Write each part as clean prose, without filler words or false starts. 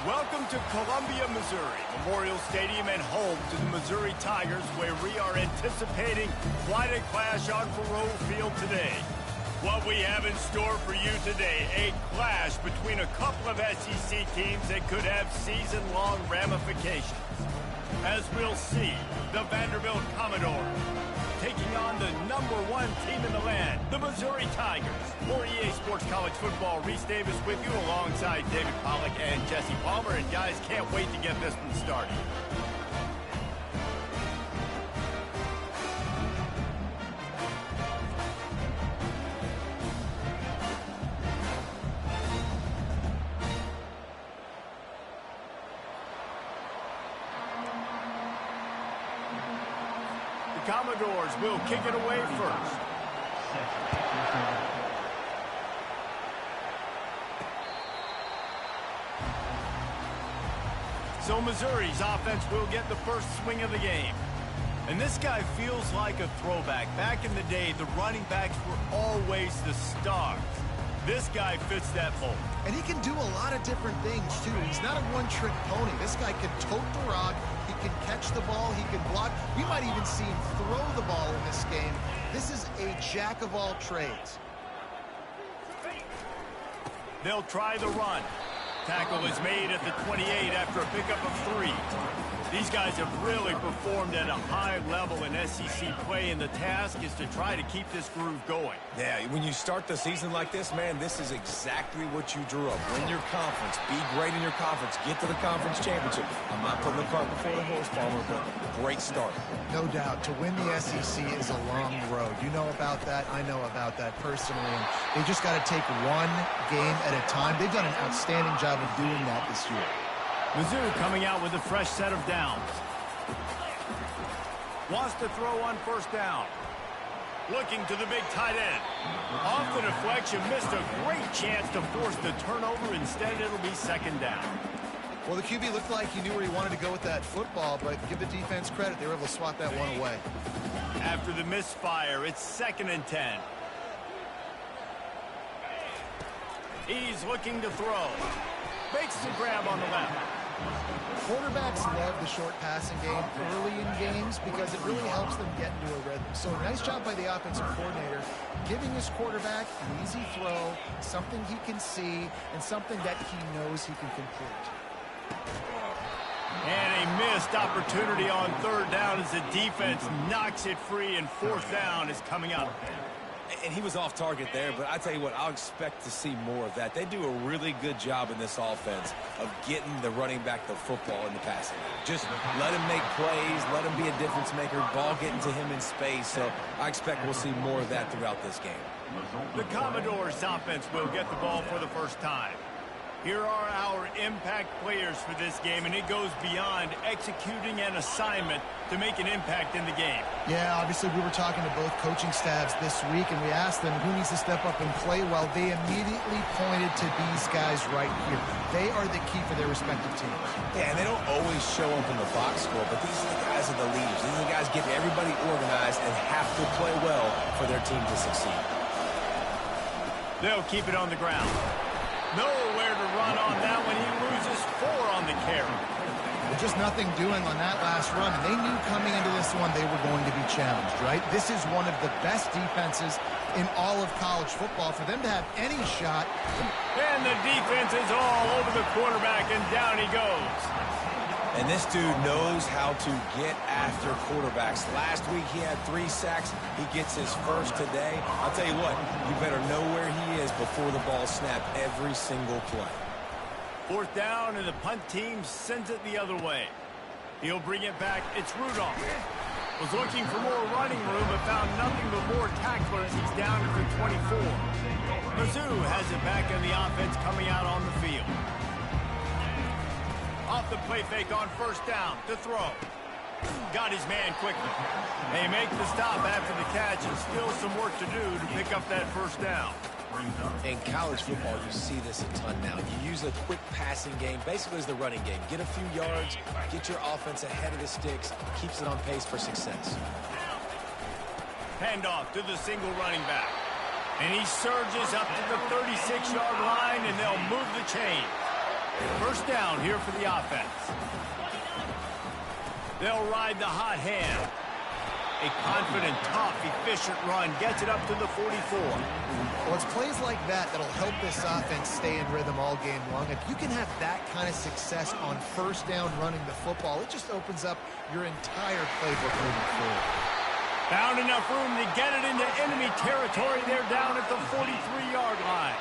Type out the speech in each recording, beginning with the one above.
Welcome to Columbia, Missouri, Memorial Stadium and home to the Missouri Tigers, where we are anticipating quite a clash on Faroe Field today. What we have in store for you today, a clash between a couple of SEC teams that could have season-long ramifications. As we'll see, the Vanderbilt Commodores taking on the #1 team in the land, the Missouri Tigers. For EA Sports College Football, Reese Davis with you alongside David Pollack and Jesse Palmer. And guys, can't wait to get this one started. The Commodores will kick it away first. So Missouri's offense will get the first swing of the game. And this guy feels like a throwback. Back in the day, the running backs were always the stars. This guy fits that mold. And he can do a lot of different things, too. He's not a one-trick pony. This guy can tote the rock. He can catch the ball. He can block. We might even see him throw the ball in this game. This is a jack of all trades. They'll try the run. Tackle is made at the 28 after a pickup of 3. These guys have really performed at a high level in SEC play, and the task is to try to keep this groove going. Yeah, when you start the season like this, man, this is exactly what you drew up. Win your conference. Be great in your conference. Get to the conference championship. I'm not putting the cart before the horse, Palmer, but great start. No doubt. To win the SEC is a long road. You know about that. I know about that personally. And they just got to take one game at a time. They've done an outstanding job of doing that this year. Mizzou coming out with a fresh set of downs. Wants to throw on first down. Looking to the big tight end. Off the deflection, missed a great chance to force the turnover. Instead, it'll be second down. Well, the QB looked like he knew where he wanted to go with that football, but give the defense credit. They were able to swat that one away. After the misfire, it's 2nd and 10. He's looking to throw. Makes the grab on the left. Quarterbacks love the short passing game early in games because it really helps them get into a rhythm. So nice job by the offensive coordinator, giving his quarterback an easy throw, something he can see, and something that he knows he can complete. And a missed opportunity on 3rd down as the defense knocks it free, and 4th down is coming up. And he was off target there, but I tell you what, I'll expect to see more of that. They do a really good job in this offense of getting the running back the football in the passing game. Just let him make plays, let him be a difference maker, ball getting to him in space. So I expect we'll see more of that throughout this game. The Commodores offense will get the ball for the first time. Here are our impact players for this game, and it goes beyond executing an assignment to make an impact in the game. Yeah, obviously we were talking to both coaching staffs this week, and we asked them who needs to step up and play well. They immediately pointed to these guys right here. They are the key for their respective teams. Yeah, and they don't always show up in the box score, but these are the guys are the leaders. These are the guys getting everybody organized and have to play well for their team to succeed. They'll keep it on the ground. Nowhere to run on that one. He loses 4 on the carry. Just nothing doing on that last run. And they knew coming into this one they were going to be challenged, right? This is one of the best defenses in all of college football. For them to have any shot. And the defense is all over the quarterback, and down he goes. And this dude knows how to get after quarterbacks. Last week he had 3 sacks. He gets his first today. I'll tell you what, you better know where he is before the ball snapped every single play. 4th down, and the punt team sends it the other way. He'll bring it back. It's Rudolph. Was looking for more running room, but found nothing but more tacklers. He's down to the 24. Mizzou has it back in the offense coming out on the field. Off the play fake on 1st down to throw. Got his man quickly. They make the stop after the catch, and still some work to do to pick up that 1st down. In college football, you see this a ton now. You use a quick passing game, basically as the running game. Get a few yards, get your offense ahead of the sticks, keeps it on pace for success. Handoff to the single running back. And he surges up to the 36-yard line, and they'll move the chain. First down here for the offense. They'll ride the hot hand. A confident, tough, efficient run gets it up to the 44. Well, it's plays like that that'll help this offense stay in rhythm all game long. If you can have that kind of success on first down running the football, it just opens up your entire playbook moving forward. Found enough room to get it into enemy territory. They're down at the 43-yard line.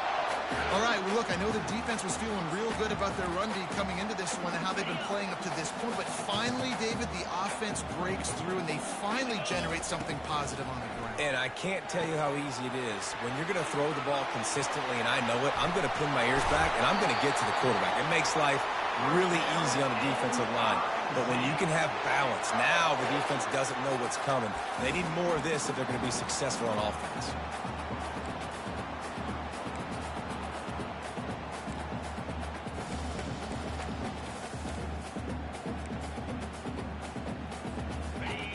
All right, well, look, I know the defense was feeling real good about their run D coming into this one and how they've been playing up to this point, but finally, David, the offense breaks through and they finally generate something positive on the ground. And I can't tell you how easy it is. When you're going to throw the ball consistently, and I know it, I'm going to pin my ears back, and I'm going to get to the quarterback. It makes life really easy on the defensive line. But when you can have balance, now the defense doesn't know what's coming. They need more of this if they're going to be successful on offense.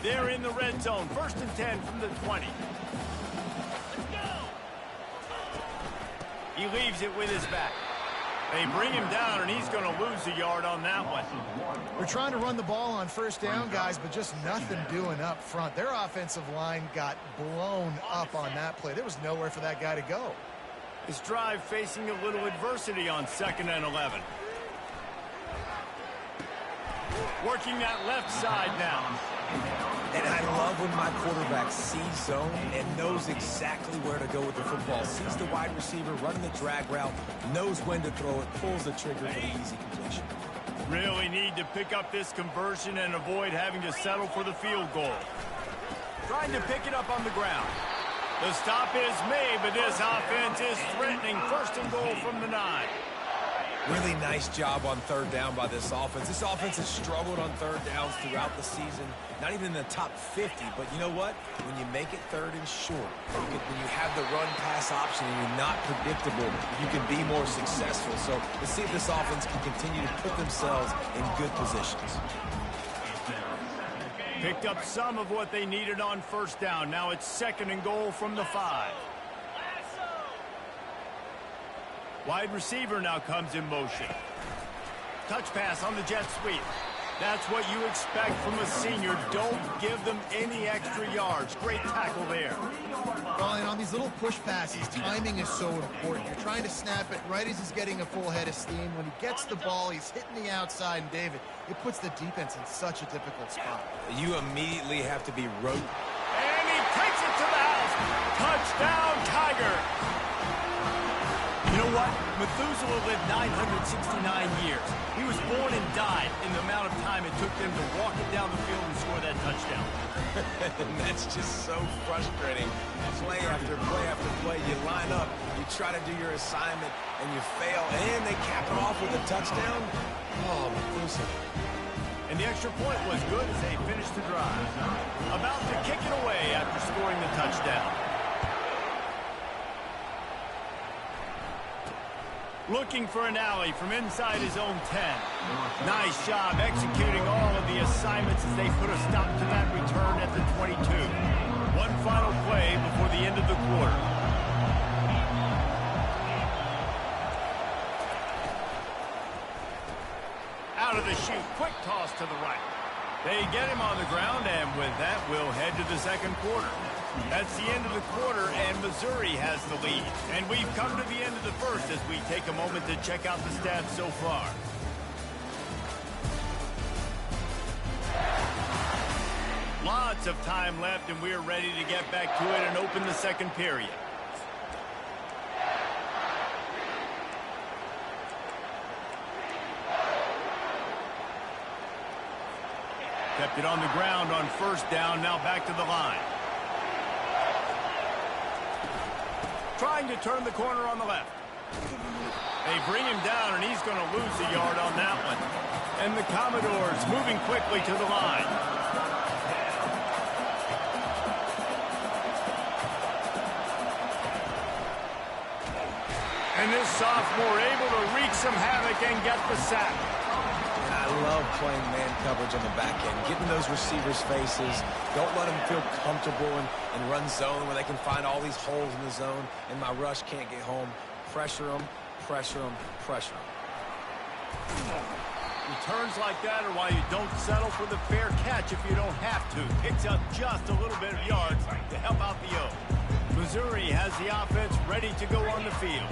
They're in the red zone. First and 10 from the 20. Let's go. He leaves it with his back. They bring him down, and he's going to lose a yard on that one. They're trying to run the ball on first down, guys, but just nothing doing up front. Their offensive line got blown up on that play. There was nowhere for that guy to go. His drive facing a little adversity on 2nd and 11. Working that left side now. And I love when my quarterback sees zone and knows exactly where to go with the football. Sees the wide receiver running the drag route, knows when to throw it, pulls the trigger for the easy completion. Really need to pick up this conversion and avoid having to settle for the field goal. Trying to pick it up on the ground. The stop is made, but this offense is threatening. First and goal from the 9. Really nice job on third down by this offense. This offense has struggled on third downs throughout the season. Not even in the top 50, but you know what? When you make it third and short, when you have the run-pass option and you're not predictable, you can be more successful. So let's see if this offense can continue to put themselves in good positions. Picked up some of what they needed on first down. Now it's 2nd and goal from the 5. Wide receiver now comes in motion. Touch pass on the jet sweep. That's what you expect from a senior. Don't give them any extra yards. Great tackle there. Well, and on these little push passes, timing is so important. You're trying to snap it right as he's getting a full head of steam. When he gets the ball, he's hitting the outside, and David, it puts the defense in such a difficult spot. You immediately have to be rote. And he takes it to the house. Touchdown, Tiger. You know what? Methuselah lived 969 years. He was born and died in the amount of time it took them to walk it down the field and score that touchdown. And that's just so frustrating. Play after play after play, you line up, you try to do your assignment, and you fail, and they cap it off with a touchdown. Oh, Methuselah. And the extra point was good as they finished the drive. About to kick it away after scoring the touchdown. Looking for an alley from inside his own 10. Nice job executing all of the assignments as they put a stop to that return at the 22. One final play before the end of the quarter. Out of the chute, quick toss to the right. They get him on the ground, and with that, we'll head to the second quarter. That's the end of the quarter, and Missouri has the lead. And we've come to the end of the first as we take a moment to check out the stats so far. Lots of time left, and we're ready to get back to it and open the second period. Kept it on the ground on first down, now back to the line. Trying to turn the corner on the left. They bring him down, and he's going to lose a yard on that one. And the Commodores moving quickly to the line. And this sophomore able to wreak some havoc and get the sack. I love playing man coverage on the back end, getting those receivers' faces. Don't let them feel comfortable and run zone where they can find all these holes in the zone, and my rush can't get home. Pressure them, pressure them, pressure them. Returns like that are why you don't settle for the fair catch if you don't have to. Picks up just a little bit of yards to help out the O. Missouri has the offense ready to go on the field.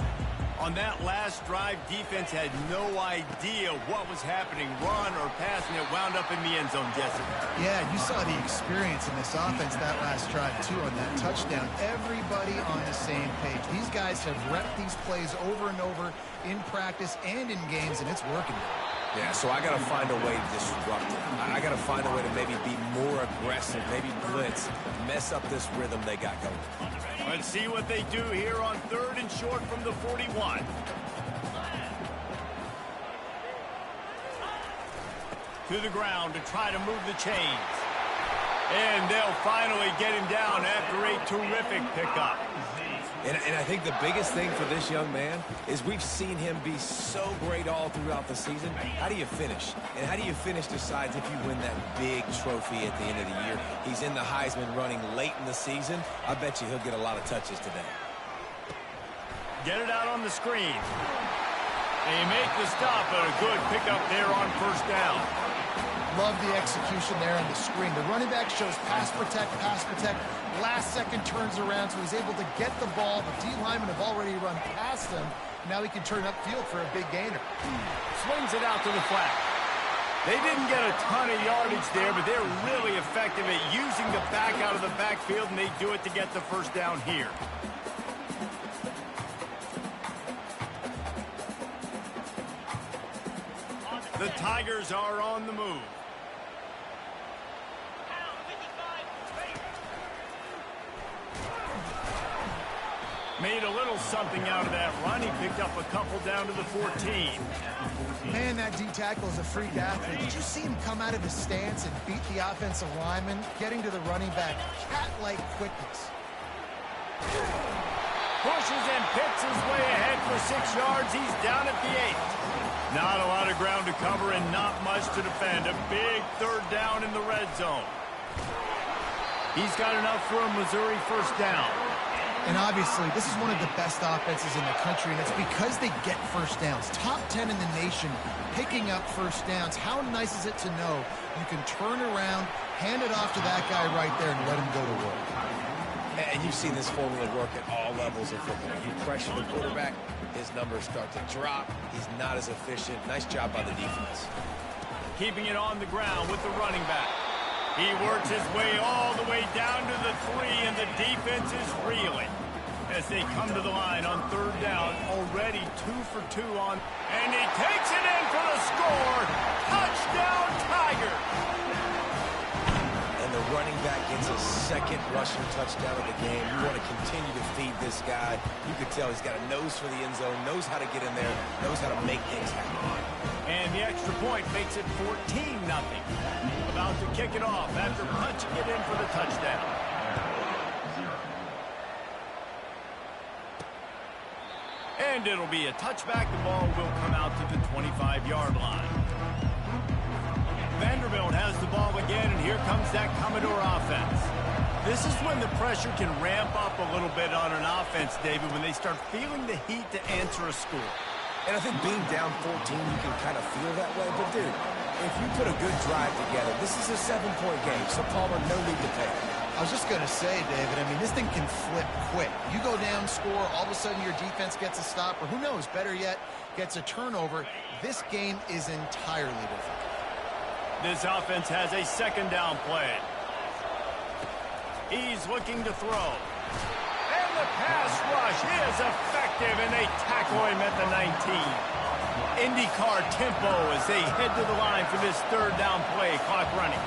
On that last drive, defense had no idea what was happening. Run or pass, and it wound up in the end zone, Jesse. Yeah, you saw the experience in this offense that last drive, too, on that touchdown. Everybody on the same page. These guys have repped these plays over and over in practice and in games, and it's working. Yeah, so I got to find a way to disrupt it. I got to find a way to maybe be more aggressive, maybe blitz, mess up this rhythm they got going. Let's see what they do here on 3rd and short from the 41. To the ground to try to move the chains. And they'll finally get him down after a terrific pickup. And I think the biggest thing for this young man is we've seen him be so great all throughout the season. How do you finish? And how do you finish decides if you win that big trophy at the end of the year. He's in the Heisman running late in the season. I bet you he'll get a lot of touches today. Get it out on the screen. They make the stop, but a good pickup there on 1st down. Love the execution there on the screen. The running back shows pass protect, last second turns around, so he's able to get the ball. The D linemen have already run past him. Now he can turn upfield for a big gainer. Swings it out to the flat. They didn't get a ton of yardage there, but they're really effective at using the back out of the backfield, and they do it to get the 1st down here. The Tigers are on the move. Made a little something out of that run. He picked up a couple down to the 14. Man, that D tackle is a freak athlete. Did you see him come out of his stance and beat the offensive lineman, getting to the running back? Cat-like quickness. Pushes and picks his way ahead for 6 yards. He's down at the 8. Not a lot of ground to cover and not much to defend. A big 3rd down in the red zone. He's got enough for a Missouri 1st down. And obviously, this is one of the best offenses in the country, and it's because they get 1st downs. Top 10 in the nation picking up 1st downs. How nice is it to know you can turn around, hand it off to that guy right there, and let him go to work. And you've seen this formula work at all levels of football. You pressure the quarterback, his numbers start to drop. He's not as efficient. Nice job by the defense. Keeping it on the ground with the running back. He works his way all the way down to the 3, and the defense is reeling as they come to the line on 3rd down. Already 2 for 2 on, and he takes it in for the score. Touchdown, Tigers! And the running back gets his 2nd rushing touchdown of the game. You want to continue to feed this guy. You could tell he's got a nose for the end zone, knows how to get in there, knows how to make things happen. And the extra point makes it 14-0. About to kick it off after punching it in for the touchdown. And it'll be a touchback. The ball will come out to the 25-yard line. Vanderbilt has the ball again, and here comes that Commodore offense. This is when the pressure can ramp up a little bit on an offense, David, when they start feeling the heat to answer a score. And I think being down 14, you can kind of feel that way. But, dude, if you put a good drive together, this is a 7-point game, so Palmer, no need to pay. I was just going to say, David, I mean, this thing can flip quick. You go down, score, all of a sudden your defense gets a stop, or who knows, better yet, gets a turnover. This game is entirely different. This offense has a 2nd down play. He's looking to throw. And the pass rush is effective, and they tackle him at the 19. IndyCar tempo as they head to the line for this 3rd down play. Clock running.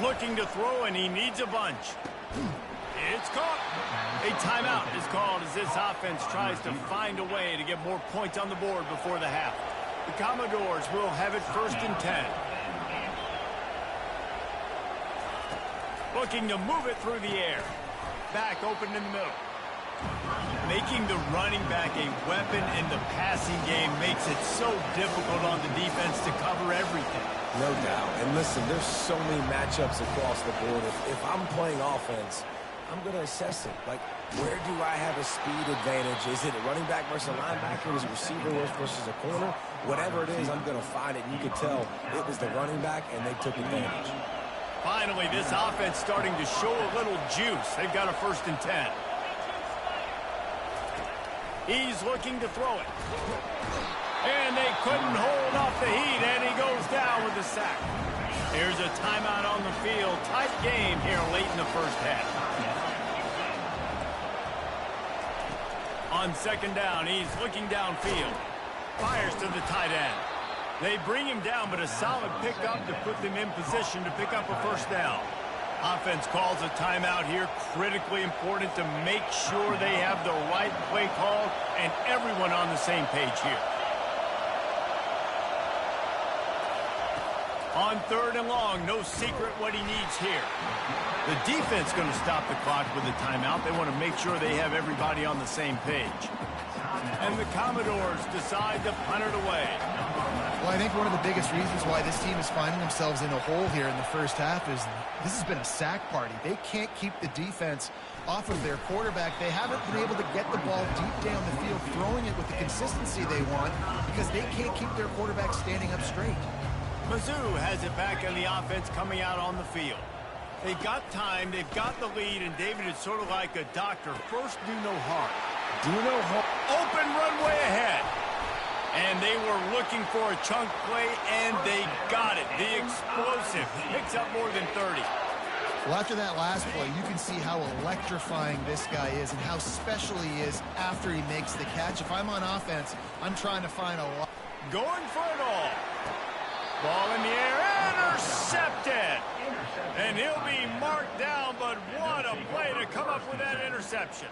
Looking to throw, and he needs a bunch. It's caught. A timeout is called as this offense tries to find a way to get more points on the board before the half. The Commodores will have it 1st and 10. Looking to move it through the air. Back open in the middle. Making the running back a weapon in the passing game makes it so difficult on the defense to cover everything. No doubt. And listen, there's so many matchups across the board. If I'm playing offense, I'm going to assess it. Like, where do I have a speed advantage? Is it a running back versus a linebacker? Is it a receiver versus a corner? Whatever it is, I'm going to find it. And you can tell it was the running back, and they took advantage. Finally, this offense starting to show a little juice. They've got a 1st and 10. He's looking to throw it. And they couldn't hold off the heat, and he goes down with a sack. Here's a timeout on the field. Tight game here late in the 1st half. On 2nd down, he's looking downfield. Fires to the tight end. They bring him down, but a solid pickup to put them in position to pick up a 1st down. Offense calls a timeout here. Critically important to make sure they have the right play call and everyone on the same page here. On 3rd and long, no secret what he needs here. The defense going to stop the clock with a timeout. They want to make sure they have everybody on the same page. And the Commodores decide to punt it away. Well, I think one of the biggest reasons why this team is finding themselves in a hole here in the 1st half is this has been a sack party. They can't keep the defense off of their quarterback. They haven't been able to get the ball deep down the field, throwing it with the consistency they want because they can't keep their quarterback standing up straight. Mizzou has it back on the offense coming out on the field. They've got time, they've got the lead, and David is sort of like a doctor. First, do no harm. Do no harm. Open runway ahead. And they were looking for a chunk play, and they got it. The explosive picks up more than 30. Well, after that last play, you can see how electrifying this guy is and how special he is after he makes the catch. If I'm on offense, I'm trying to find a lot. Going for it all. Ball in the air, intercepted. And he'll be marked down, but what a play to come up with that interception.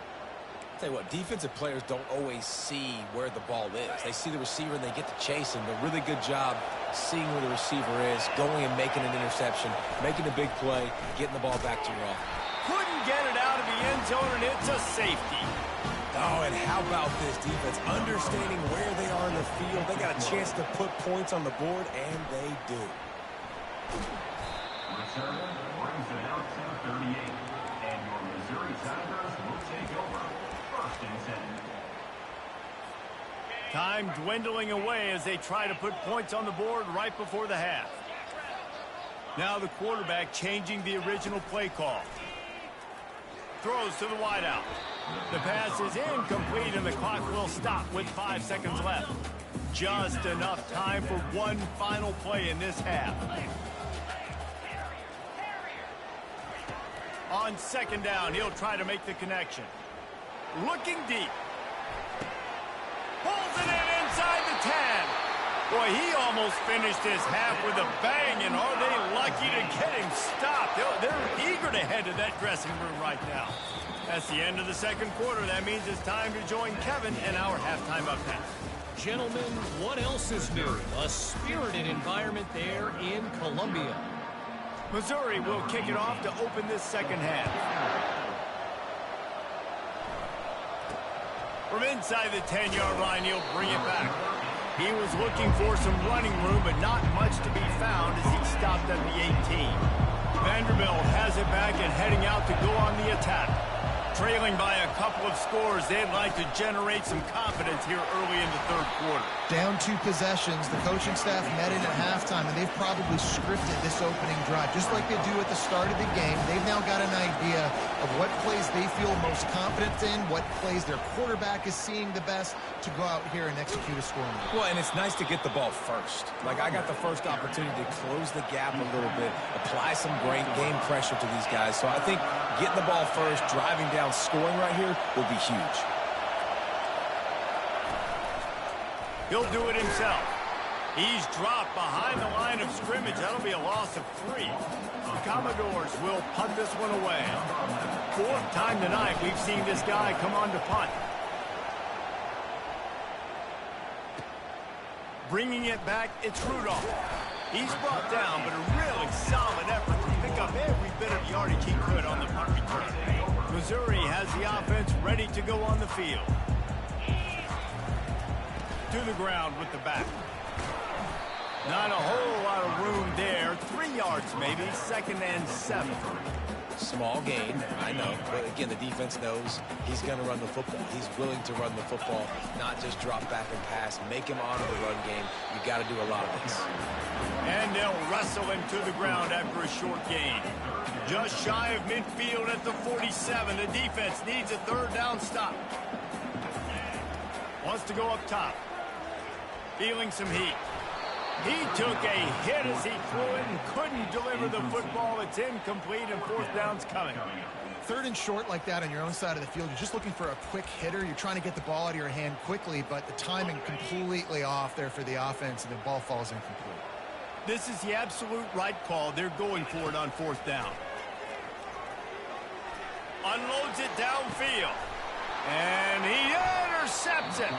Tell you what, defensive players don't always see where the ball is. They see the receiver and they get to chase him. A really good job seeing where the receiver is, going and making an interception, making a big play, getting the ball back to your offense. Couldn't get it out of the end zone, and it's a safety. Oh, and how about this defense? Understanding where they are in the field. They got a chance to put points on the board, and they do. Return brings it out to 38. And your Missouri Tigers will take over 1st and 10. Time dwindling away as they try to put points on the board right before the half. Now the quarterback changing the original play call. Throws to the wideout. The pass is incomplete, and the clock will stop with 5 seconds left. Just enough time for one final play in this half. On 2nd down, he'll try to make the connection. Looking deep. Pulls it in inside the 10. Boy, he almost finished his half with a bang, and are they lucky to get him stopped? They're eager to head to that dressing room right now. That's the end of the 2nd quarter. That means it's time to join Kevin and our halftime update. Gentlemen, what else is new? A spirited environment there in Columbia. Missouri will kick it off to open this 2nd half. From inside the 10-yard line, he'll bring it back. He was looking for some running room, but not much to be found as he stopped at the 18. Vanderbilt has it back and heading out to go on the attack. Trailing by a couple of scores, they'd like to generate some confidence here early in the 3rd quarter. Down 2 possessions, the coaching staff met in at halftime, and they've probably scripted this opening drive. Just like they do at the start of the game, they've now got an idea of what plays they feel most confident in, what plays their quarterback is seeing the best to go out here and execute a scoring. Well, and it's nice to get the ball first. Like, I got the first opportunity to close the gap a little bit, apply some great game pressure to these guys. So I think getting the ball first, driving down, scoring right here will be huge. He'll do it himself. He's dropped behind the line of scrimmage. That'll be a loss of 3. The Commodores will punt this one away. fourth time tonight we've seen this guy come on to punt. Bringing it back, it's Rudolph. He's brought down, but a really solid effort to pick up every bit of yardage he could on the punt return. Missouri has the offense ready to go on the field. To the ground with the back. Not a whole lot of room there. 3 yards maybe, 2nd and 7. Small gain, I know. But again, the defense knows he's going to run the football. He's willing to run the football, not just drop back and pass. Make him honor the run game. You got to do a lot of this. And they'll wrestle him to the ground after a short gain. Just shy of midfield at the 47. The defense needs a 3rd down stop. Wants to go up top. Feeling some heat. He took a hit as he threw it and couldn't deliver the football. It's incomplete and 4th down's coming. 3rd and short like that on your own side of the field. You're just looking for a quick hitter. You're trying to get the ball out of your hand quickly, but the timing completely off there for the offense, and the ball falls incomplete. This is the absolute right call. They're going for it on 4th down. Unloads it downfield. And he intercepts it.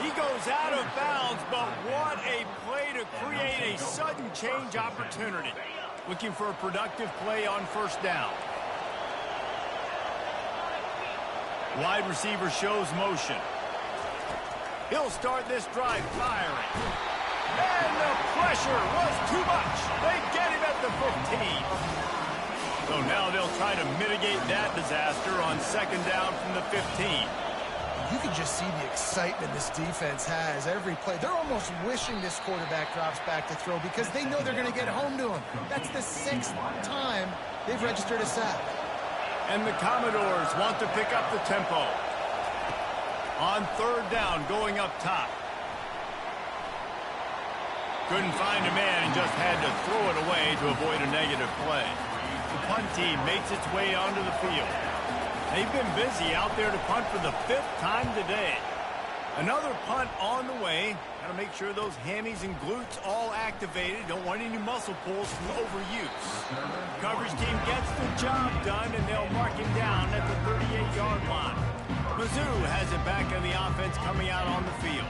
He goes out of bounds, but what a play to create a sudden change opportunity. Looking for a productive play on 1st down. Wide receiver shows motion. He'll start this drive firing. And the pressure was too much. They get him at the 15. So now they'll try to mitigate that disaster on 2nd down from the 15. You can just see the excitement this defense has every play. They're almost wishing this quarterback drops back to throw because they know they're going to get home to him. That's the 6th time they've registered a sack. And the Commodores want to pick up the tempo. On 3rd down, going up top. Couldn't find a man and just had to throw it away to avoid a negative play. The punt team makes its way onto the field. They've been busy out there to punt for the 5th time today. Another punt on the way. Got to make sure those hammies and glutes all activated. Don't want any muscle pulls from overuse. Coverage team gets the job done, and they'll mark him down at the 38-yard line. Mizzou has it back in the offense coming out on the field.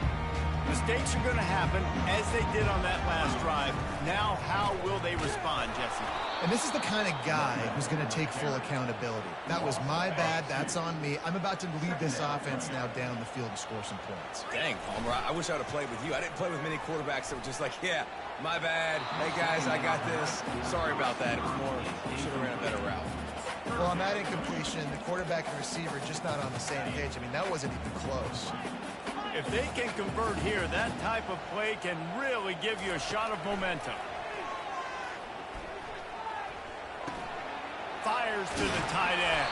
Mistakes are going to happen, as they did on that last drive. Now, how will they respond, Jesse? And this is the kind of guy who's going to take full accountability. That was my bad. That's on me. I'm about to lead this offense now down the field and score some points. Dang, Palmer, I wish I would have played with you. I didn't play with many quarterbacks that were just like, yeah, my bad. Hey, guys, I got this. Sorry about that. It was more, you should have ran a better route. Well, on that incompletion, the quarterback and receiver just not on the same page. I mean, that wasn't even close. If they can convert here, that type of play can really give you a shot of momentum. Fires to the tight end.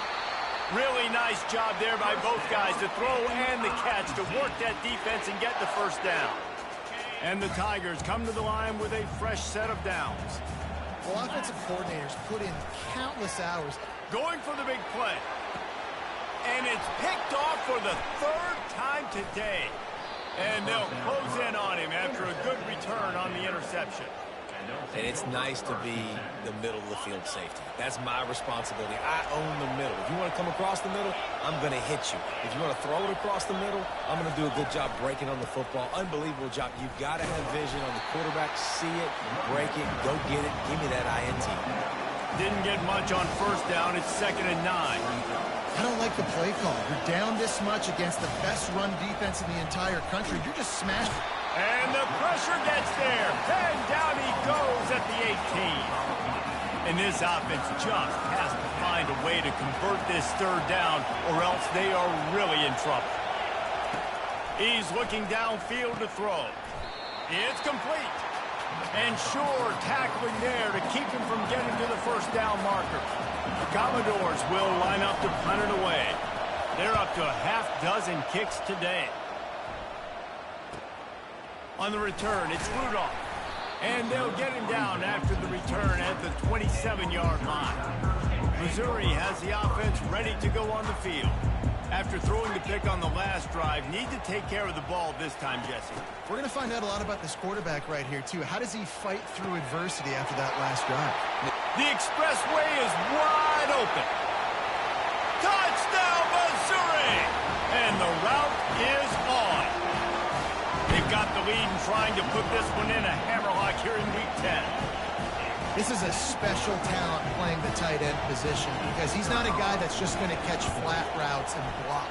Really nice job there by both guys, the throw and the catch, to work that defense and get the 1st down. And the Tigers come to the line with a fresh set of downs. Well, offensive coordinators put in countless hours. Going for the big play. And it's picked off for the 3rd time today. And they'll close in on him after a good return on the interception. And it's nice to be the middle of the field safety. That's my responsibility. I own the middle. If you want to come across the middle, I'm going to hit you. If you want to throw it across the middle, I'm going to do a good job breaking on the football. Unbelievable job. You've got to have vision on the quarterback. See it, break it, go get it. Give me that INT. Didn't get much on 1st down. It's 2nd and 9. I don't like the play call. You're down this much against the best run defense in the entire country. You're just smashed. And the pressure gets there. And down he goes at the 18. And this offense just has to find a way to convert this 3rd down, or else they are really in trouble. He's looking downfield to throw. It's complete. And sure tackling there to keep him from getting to the 1st down marker. The Commodores will line up to punt it away. They're up to a half-dozen kicks today. On the return, it's Rudolph. And they'll get him down after the return at the 27-yard line. Missouri has the offense ready to go on the field. After throwing the pick on the last drive, need to take care of the ball this time, Jesse. We're going to find out a lot about this quarterback right here, too. How does he fight through adversity after that last drive? The expressway is wide open. trying to put this one in a hammerlock here in Week 10. This is a special talent playing the tight end position because he's not a guy that's just going to catch flat routes and block.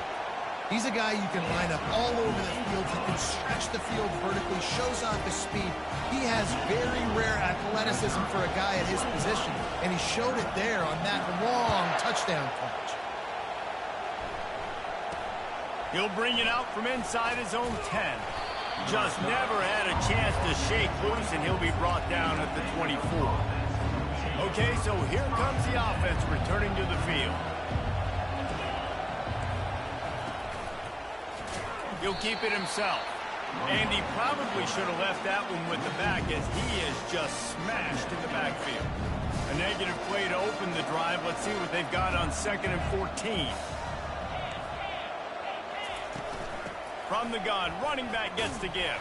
He's a guy you can line up all over the field. He can stretch the field vertically, shows off his speed. He has very rare athleticism for a guy at his position, and he showed it there on that long touchdown catch. He'll bring it out from inside his own 10. Just never had a chance to shake loose, and he'll be brought down at the 24. Okay, so here comes the offense returning to the field. He'll keep it himself. And he probably should have left that one with the back as he is just smashed in the backfield. A negative play to open the drive. Let's see what they've got on 2nd and 14. From the gun, running back gets the give.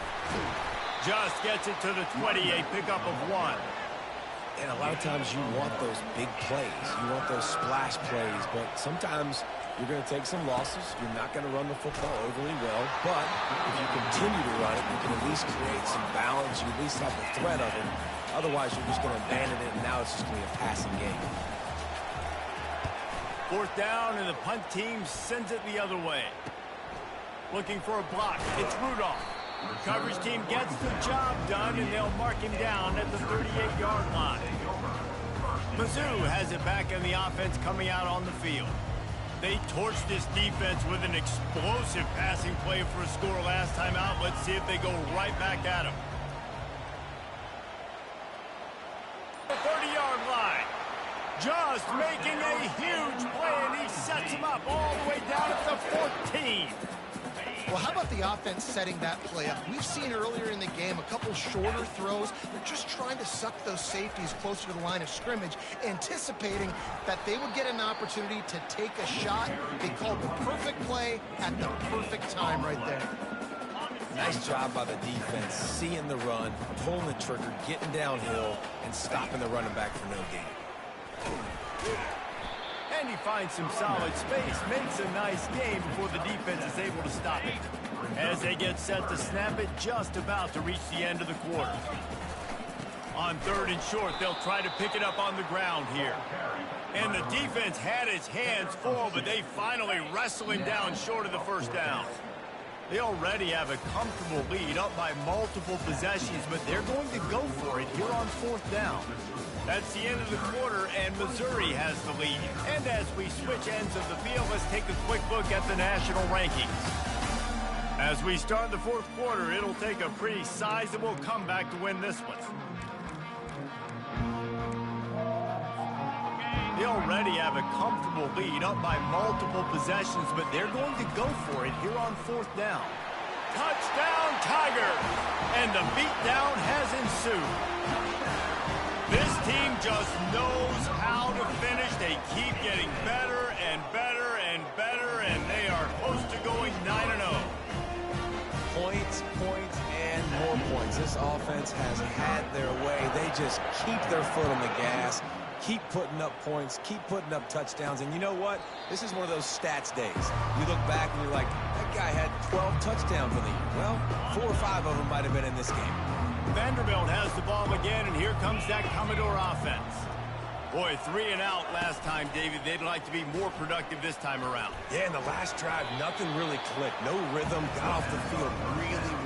Just gets it to the 20, a pickup of 1. And a lot of times you want those big plays. You want those splash plays, but sometimes you're going to take some losses. You're not going to run the football overly well, but if you continue to run it, you can at least create some balance. You at least have the threat of it. Otherwise, you're just going to abandon it, and now it's just going to be a passing game. 4th down, and the punt team sends it the other way. Looking for a block. It's Rudolph. Coverage team gets the job done, and they'll mark him down at the 38-yard line. Mizzou has it back in the offense coming out on the field. They torched this defense with an explosive passing play for a score last time out. Let's see if they go right back at him. The 30-yard line. Just making a huge play, and he sets him up all the way down at the 14. Well, how about the offense setting that play up? We've seen earlier in the game a couple shorter throws. They're just trying to suck those safeties closer to the line of scrimmage, anticipating that they would get an opportunity to take a shot. They called the perfect play at the perfect time right there. Nice job by the defense, seeing the run, pulling the trigger, getting downhill, and stopping the running back for no gain. And he finds some solid space, makes a nice game before the defense is able to stop it. As they get set to snap it, just about to reach the end of the quarter. On 3rd and short, they'll try to pick it up on the ground here. And the defense had its hands full, but they finally wrestle him down short of the 1st down. They already have a comfortable lead, up by multiple possessions, but they're going to go for it here on 4th down. That's the end of the quarter, and Missouri has the lead. And as we switch ends of the field, let's take a quick look at the national rankings. As we start the 4th quarter, it'll take a pretty sizable comeback to win this one. They already have a comfortable lead, up by multiple possessions, but they're going to go for it here on 4th down. Touchdown, Tigers! And the beatdown has ensued. This team just knows how to finish. They keep getting better and better and better, and they are close to going 9-0. Points, and more points. This offense has had their way. They just keep their foot on the gas, keep putting up points, keep putting up touchdowns. And you know what? This is one of those stats days. You look back and you're like, that guy had 12 touchdowns in the year. Well, 4 or 5 of them might have been in this game. Vanderbilt has the ball again, and here comes that Commodore offense. Boy, 3 and out last time, David. They'd like to be more productive this time around. Yeah, in the last drive, nothing really clicked. No rhythm, got off the field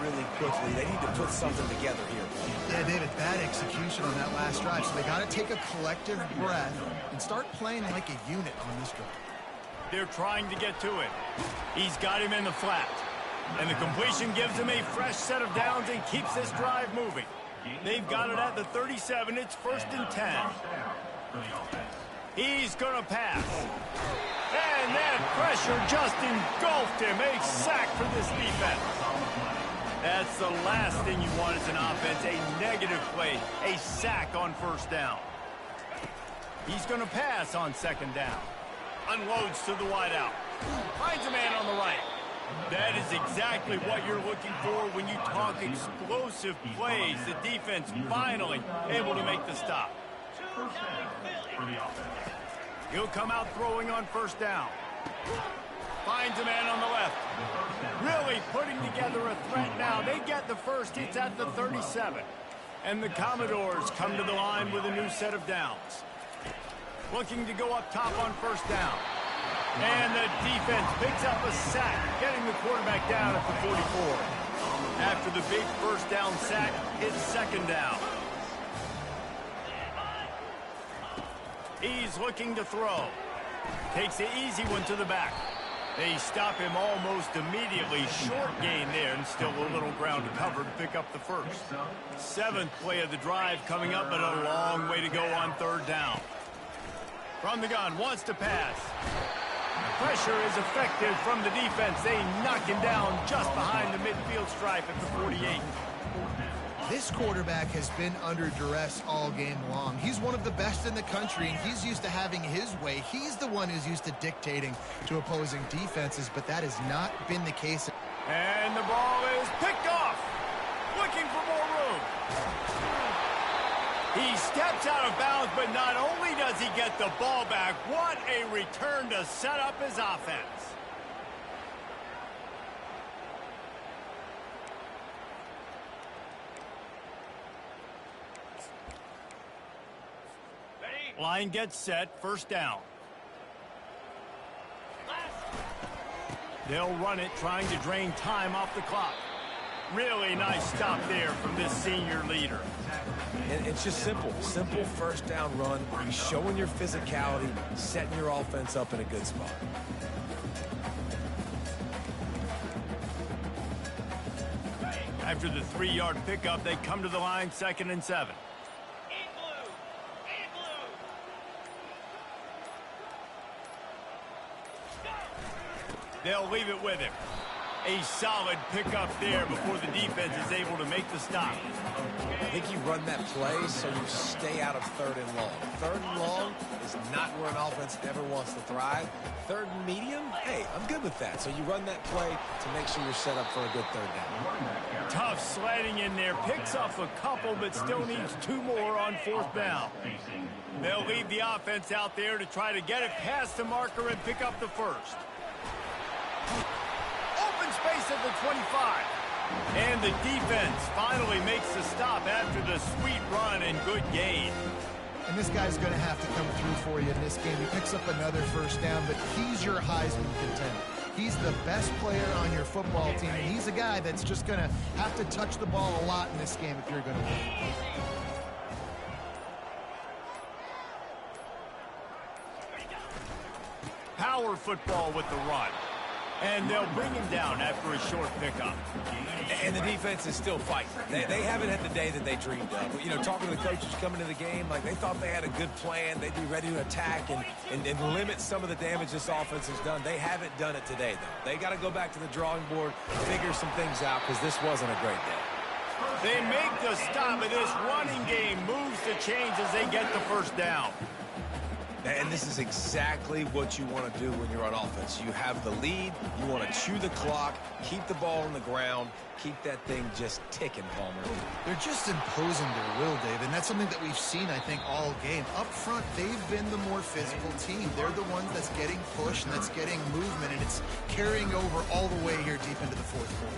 really quickly. They need to put something together here. Yeah, David, bad execution on that last drive, so they got to take a collective breath and start playing like a unit on this drive. They're trying to get to it. He's got him in the flat. And the completion gives him a fresh set of downs and keeps this drive moving. They've got it at the 37. It's 1st and 10. He's going to pass. And that pressure just engulfed him. A sack for this defense. That's the last thing you want as an offense, a negative play, a sack on 1st down. He's going to pass on 2nd down. Unloads to the wideout. Finds a man on the right. That is exactly what you're looking for when you talk explosive plays. The defense finally able to make the stop. He'll come out throwing on 1st down. Finds a man on the left. Really putting together a threat now. They get the first. It's at the 37. And the Commodores come to the line with a new set of downs. Looking to go up top on first down. And the defense picks up a sack, getting the quarterback down at the 44. After the big first down sack, it's second down. He's looking to throw. Takes the easy one to the back. They stop him almost immediately. Short gain there, and still a little ground to cover to pick up the first. Seventh play of the drive coming up, but a long way to go on third down. From the gun, wants to pass. Pressure is effective from the defense. They knock him down just behind the midfield stripe at the 48. This quarterback has been under duress all game long. He's one of the best in the country, and he's used to having his way. He's the one who's used to dictating to opposing defenses, but that has not been the case. And the ball is picked off. Looking for more room. He steps out of bounds, but not only does he get the ball back, what a return to set up his offense. Line gets set, first down. They'll run it, trying to drain time off the clock. Really nice stop there from this senior leader. And it's just simple first down run. You're showing your physicality, setting your offense up in a good spot. After the 3-yard pickup, they come to the line, 2nd and 7. They'll leave it with him. A solid pickup there before the defense is able to make the stop. I think you run that play so you stay out of 3rd and long. 3rd and long is not where an offense ever wants to thrive. 3rd and medium, hey, I'm good with that. So you run that play to make sure you're set up for a good 3rd down. Tough sledding in there. Picks up a couple, but still needs 2 more on 4th down. They'll leave the offense out there to try to get it past the marker and pick up the first. Open space at the 25. And the defense finally makes the stop after the sweet run and good gain. And this guy's going to have to come through for you in this game. He picks up another first down, but he's your Heisman contender. He's the best player on your football team, and he's a guy that's just going to have to touch the ball a lot in this game if you're going to win. Power football with the run. And they'll bring him down after a short pickup. And the defense is still fighting. They haven't had the day that they dreamed of. You know, talking to the coaches coming to the game, like they thought they had a good plan. They'd be ready to attack and limit some of the damage this offense has done. They haven't done it today, though. They got to go back to the drawing board, figure some things out, because this wasn't a great day. They make the stop, and this running game moves to change as they get the first down. And this is exactly what you want to do when you're on offense. You have the lead. You want to chew the clock, keep the ball on the ground, keep that thing just ticking, Palmer. They're just imposing their will, Dave, and that's something that we've seen, I think, all game. Up front, they've been the more physical team. They're the ones that's getting pushed and that's getting movement, and it's carrying over all the way here deep into the 4th quarter.